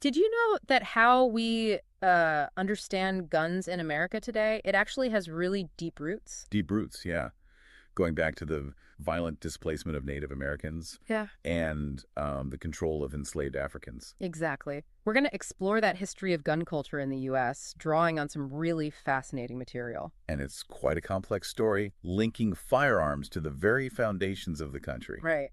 Did you know that how we understand guns in America today, it actually has really deep roots? Deep roots, yeah. Going back to the violent displacement of Native Americans Yeah. and the control of enslaved Africans. Exactly. We're going to explore that history of gun culture in the U.S., drawing on some really fascinating material. And it's quite a complex story, linking firearms to the very foundations of the country. Right.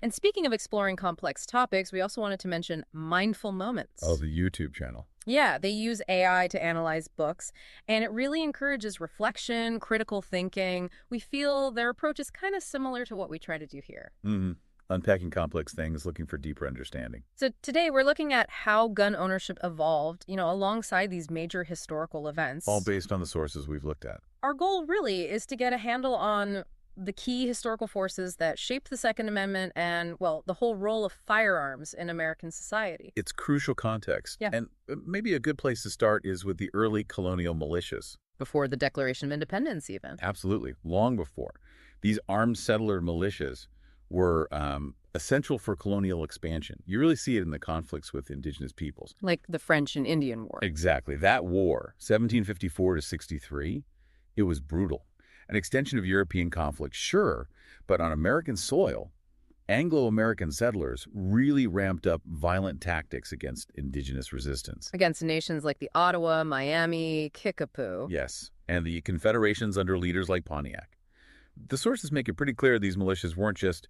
And speaking of exploring complex topics, we also wanted to mention mindful Oh, moments. the YouTube channel. Yeah, they use AI to analyze books, and it really encourages reflection, critical thinking. We feel their approach is kind of similar to what we try to do here. hmm Unpacking complex things, looking for deeper understanding. So today we're looking at how gun ownership evolved, alongside these major historical All events. based on the sources we've looked at. Our goal really is to get a handle on the key historical forces that shaped the Second Amendment and, well, the whole role of firearms in American society. It's crucial context. Yeah. And maybe a good place to start is with the early colonial militias. Before the Declaration of Independence, even. Absolutely. Long before. These armed settler militias were essential for colonial expansion. You really see it in the conflicts with indigenous peoples. Like the French and Indian War. Exactly. That war, 1754 to 63, it was brutal. An extension of European conflict, sure, but on American soil, Anglo-American settlers really ramped up violent tactics against indigenous resistance. Against nations like the Ottawa, Miami, Kickapoo. Yes, and the confederations under leaders like Pontiac. The sources make it pretty clear these militias weren't just,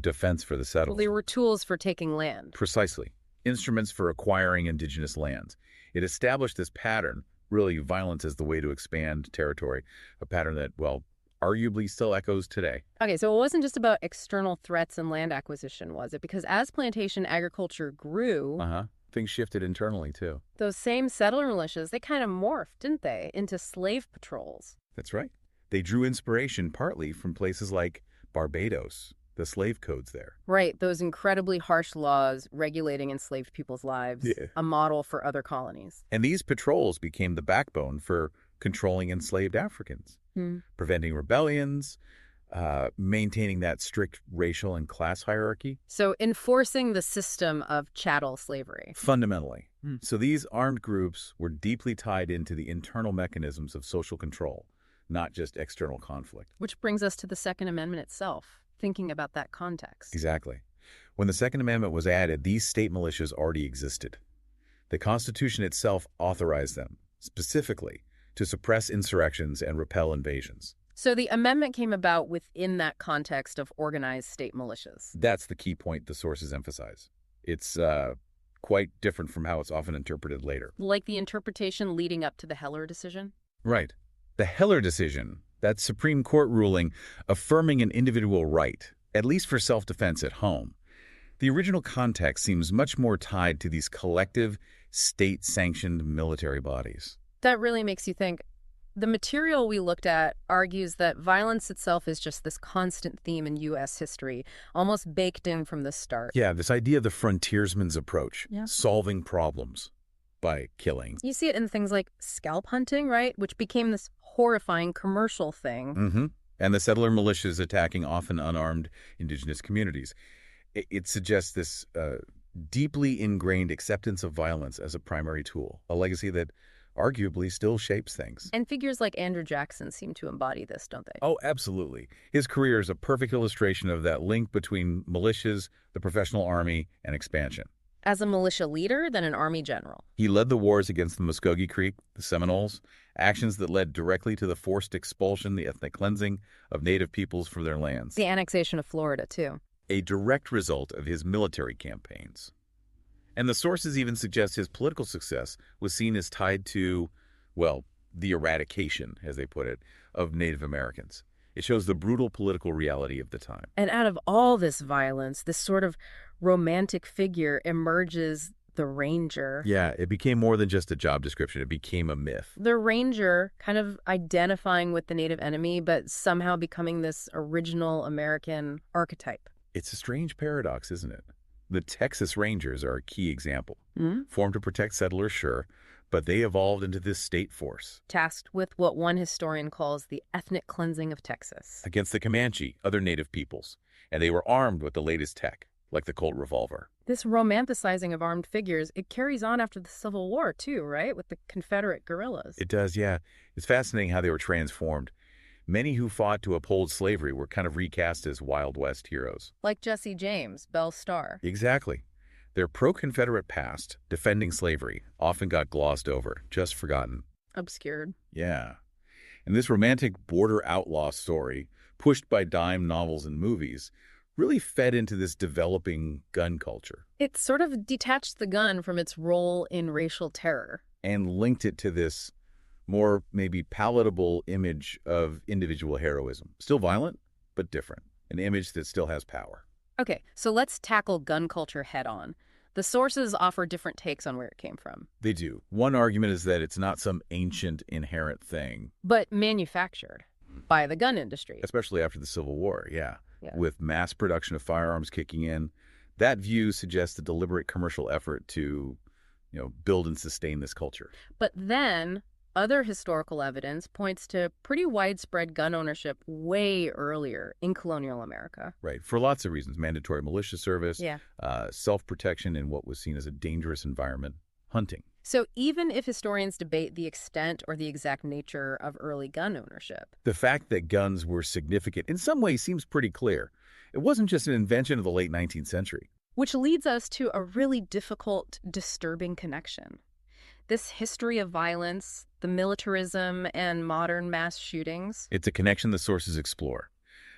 defense for the Well, settled. they were tools for taking land. Precisely. Instruments for acquiring indigenous lands. It established this pattern, really violence as the way to expand territory, a pattern that, well, arguably still echoes today. Okay, so it wasn't just about external threats and land acquisition, was it? Because as plantation agriculture grew, Uh-huh. Things shifted internally, too. those same settler militias, they kind of morphed, didn't they, into slave patrols. That's right. They drew inspiration partly from places like Barbados, the slave codes there. Right, those incredibly harsh laws regulating enslaved people's lives, Yeah. a model for other colonies. And these patrols became the backbone for controlling enslaved Africans, preventing rebellions, maintaining that strict racial and class hierarchy. So enforcing the system of chattel slavery. Fundamentally. So these armed groups were deeply tied into the internal mechanisms of social control, not just external conflict. Which brings us to the Second Amendment itself, thinking about that context. Exactly. When the Second Amendment was added, these state militias already existed. The Constitution itself authorized them, specifically, to suppress insurrections and repel invasions. So the amendment came about within that context of organized state militias. That's the key point the sources emphasize. It's quite different from how it's often interpreted later. Like the interpretation leading up to the Heller decision? Right. The Heller decision, that Supreme Court ruling affirming an individual right, at least for self-defense at home. The original context seems much more tied to these collective, state-sanctioned military bodies. That really makes you think. The material we looked at argues that violence itself is just this constant theme in U.S. history, almost baked in from the start. Yeah, this idea of the frontiersman's approach, Yeah. solving problems by killing. You see it in things like scalp hunting, right? Which became this horrifying commercial thing. And the settler militias attacking often unarmed indigenous communities. It suggests this deeply ingrained acceptance of violence as a primary tool, a legacy that arguably still shapes things. And figures like Andrew Jackson seem to embody this, don't they? Oh, absolutely. His career is a perfect illustration of that link between militias, the professional army, and expansion. As a militia leader, then an army general. He led the wars against the Muskogee Creek, the Seminoles, actions that led directly to the forced expulsion, the ethnic cleansing of native peoples from their lands. The annexation of Florida, too. A direct result of his military campaigns. And the sources even suggest his political success was seen as tied to, well, the eradication, as they put it, of Native Americans. It shows the brutal political reality of the time. And out of all this violence, this sort of romantic figure emerges the ranger. Yeah, it became more than just a job description. It became a myth. The ranger kind of identifying with the native enemy, but somehow becoming this original American archetype. It's a strange paradox, isn't it? The Texas Rangers are a key example. Formed to protect settlers, sure, but they evolved into this state force. Tasked with what one historian calls the ethnic cleansing of Texas. Against the Comanche, other native peoples. And they were armed with the latest tech, like the Colt revolver. This romanticizing of armed figures, it carries on after the Civil War too, right? With the Confederate guerrillas. It does, yeah. It's fascinating how they were transformed. Many who fought to uphold slavery were kind of recast as Wild West heroes. Like Jesse James, Belle Starr. Exactly. Their pro-Confederate past, defending slavery, often got glossed over, just forgotten. Obscured. Yeah. And this romantic border outlaw story, pushed by dime novels and movies, really fed into this developing gun culture It sort of detached the gun from its role in racial terror. and linked it to this more maybe palatable image of individual heroism. Still violent, but different. An image that still has power. Okay, so let's tackle gun culture head on. The sources offer different takes on where it came from, They do. One argument is that it's not some ancient inherent thing, but manufactured by the gun industry. especially after the Civil War, yeah. Yeah. With mass production of firearms kicking in. That view suggests a deliberate commercial effort to, build and sustain this culture. But then other historical evidence points to pretty widespread gun ownership way earlier in colonial America. Right, for lots of reasons. Mandatory militia service, Yeah. self-protection in what was seen as a dangerous environment, hunting. So even if historians debate the extent or the exact nature of early gun ownership, The fact that guns were significant in some ways seems pretty clear. It wasn't just an invention of the late 19th century. which leads us to a really difficult, disturbing connection. This history of violence, the militarism, and modern mass shootings. It's a connection the sources explore.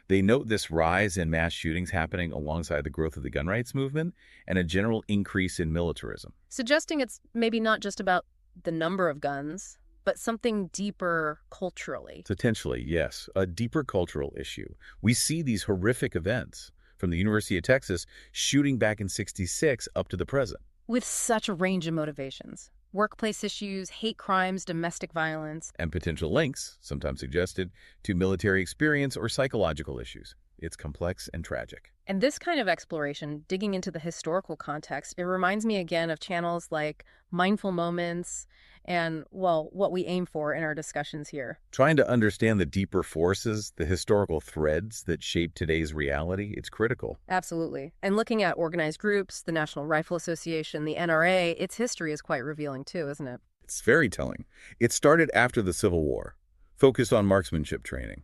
They note this rise in mass shootings happening alongside the growth of the gun rights movement and a general increase in militarism. Suggesting it's maybe not just about the number of guns, but something deeper culturally. Potentially, yes, a deeper cultural issue. We see these horrific events from the University of Texas shooting back in '66 up to the present. With such a range of motivations. Workplace issues, hate crimes, domestic violence. And potential links, sometimes suggested, to military experience or psychological issues. It's complex and tragic. And this kind of exploration, digging into the historical context, it reminds me again of channels like Mindful Moments and, well, what we aim for in our discussions here. Trying to understand the deeper forces, the historical threads that shape today's reality, it's critical. Absolutely. And looking at organized groups, the National Rifle Association, the NRA, its history is quite revealing too, isn't it? It's very telling. It started after the Civil War, focused on marksmanship training.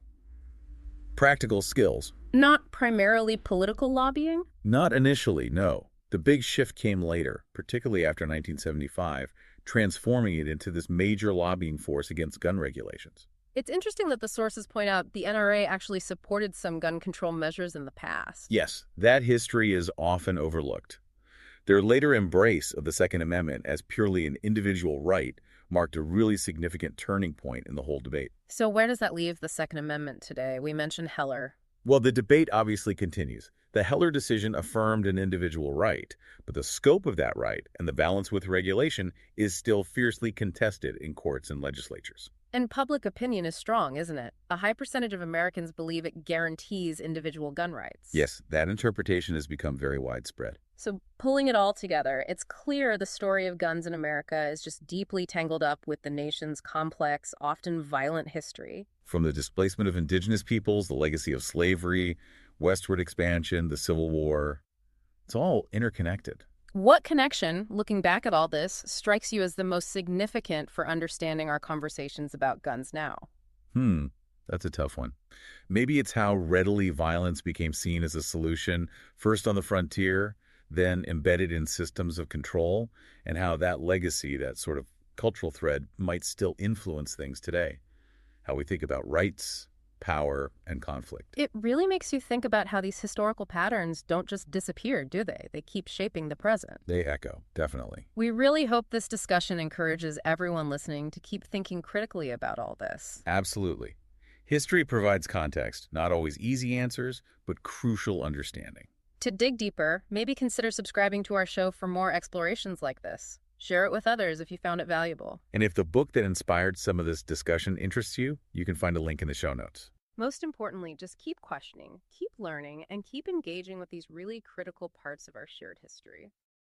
Practical skills. Not primarily political lobbying? Not initially, no. The big shift came later, particularly after 1975, transforming it into this major lobbying force against gun regulations. It's interesting that the sources point out the NRA actually supported some gun control measures in the past. Yes, that history is often overlooked. Their later embrace of the Second Amendment as purely an individual right marked a really significant turning point in the whole debate. So where does that leave the Second Amendment today? We mentioned Heller. Well, the debate obviously continues. The Heller decision affirmed an individual right, but the scope of that right and the balance with regulation is still fiercely contested in courts and legislatures. And public opinion is strong, isn't it? A high percentage of Americans believe it guarantees individual gun rights. Yes, that interpretation has become very widespread. So pulling it all together, it's clear the story of guns in America is just deeply tangled up with the nation's complex, often violent history. From the displacement of indigenous peoples, the legacy of slavery, westward expansion, the Civil War, it's all interconnected. What connection, looking back at all this, strikes you as the most significant for understanding our conversations about guns now? That's a tough one. Maybe it's how readily violence became seen as a solution, first on the frontier, then embedded in systems of control, and how that legacy, that sort of cultural thread, might still influence things today. How we think about rights, power, and conflict. It really makes you think about how these historical patterns don't just disappear, do they? They keep shaping the present. They echo, definitely. We really hope this discussion encourages everyone listening to keep thinking critically about all this. Absolutely. History provides context, not always easy answers, but crucial understanding. To dig deeper, maybe consider subscribing to our show for more explorations like this. Share it with others if you found it valuable. And if the book that inspired some of this discussion interests you, you can find a link in the show notes. Most importantly, just keep questioning, keep learning, and keep engaging with these really critical parts of our shared history.